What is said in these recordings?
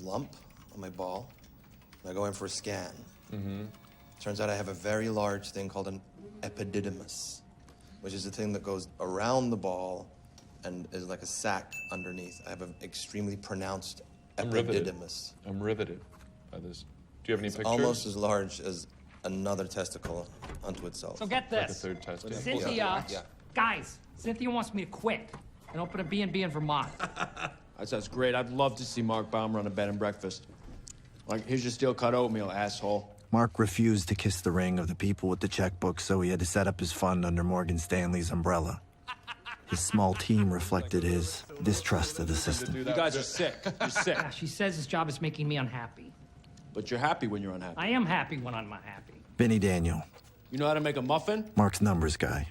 lump on my ball, and I go in for a scan. Turns out I have a very large thing called an epididymis, which is the thing that goes around the ball and is like a sac underneath. I have an extremely pronounced epididymis. I'm riveted by this. Do you have any pictures? Almost as large as another testicle unto itself. So get Like a this. third test. Yeah. Cynthia, Yeah. guys, Cynthia wants me to quit and open a B&B in Vermont. That sounds great. I'd love to see Mark Baum run a bed and breakfast. Like, here's your steel-cut oatmeal, asshole. Mark refused to kiss the ring of the people with the checkbook, so he had to set up his fund under Morgan Stanley's umbrella. His small team reflected his distrust of the system. You guys are sick. You're sick. Yeah, she says this job is making me unhappy. But you're happy when you're unhappy. I am happy when I'm not happy. Benny Daniel, You know how to make a muffin? Mark's numbers guy.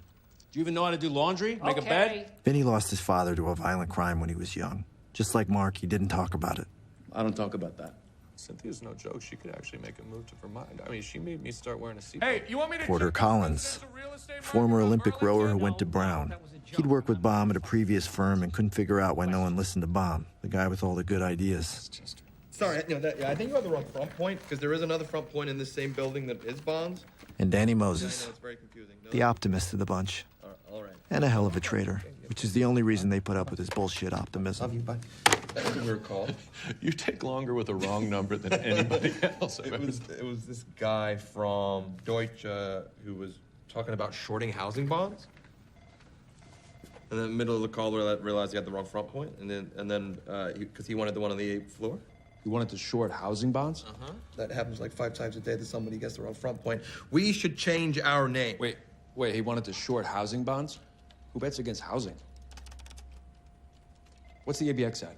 Do you even know how to do laundry? Make a bed? Benny lost his father to a violent crime when he was young. Just like Mark, he didn't talk about it. I don't talk about that. Cynthia's no joke. She could actually make a move to Vermont. I mean, she made me start wearing a seatbelt. Hey, you want me to Porter check Collins, the real estate market former on Olympic Burlington? rower who went to Brown. He'd worked with Baum at a previous firm and couldn't figure out why no one listened to Baum, the guy with all the good ideas. Sorry, I think you have the wrong front point, because there is another front point in this same building that is Bonds. And Danny I know, Moses, it's very confusing. No, the optimist of the bunch, all right. and a hell of a traitor, which is the only reason they put up with his bullshit Love optimism. you, bye. That was a weird call. You take longer with a wrong number than anybody else. It was this guy from Deutsche who was talking about shorting housing bonds. And in the middle of the call, I realized he had the wrong front point, and then because he wanted the one on the 8th floor. You wanted to short housing bonds? That happens like 5 times a day that somebody gets the wrong front point. We should change our name. Wait, he wanted to short housing bonds? Who bets against housing? What's the ABX at?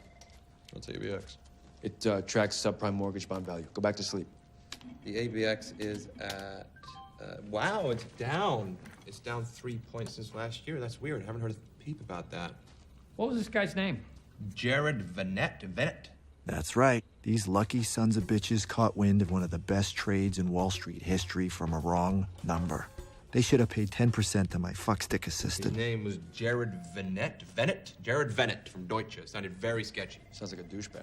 What's ABX? It tracks subprime mortgage bond value. Go back to sleep. The ABX is at wow, it's down. It's down 3 points since last year. That's weird. I haven't heard a peep about that. What was this guy's name? Jared Venet. That's right. These lucky sons of bitches caught wind of one of the best trades in Wall Street history from a wrong number. They should have paid 10% to my fuckstick His assistant. name was Jared Venet. Jared Venet from Deutsche. Sounded very sketchy. Sounds like a douchebag.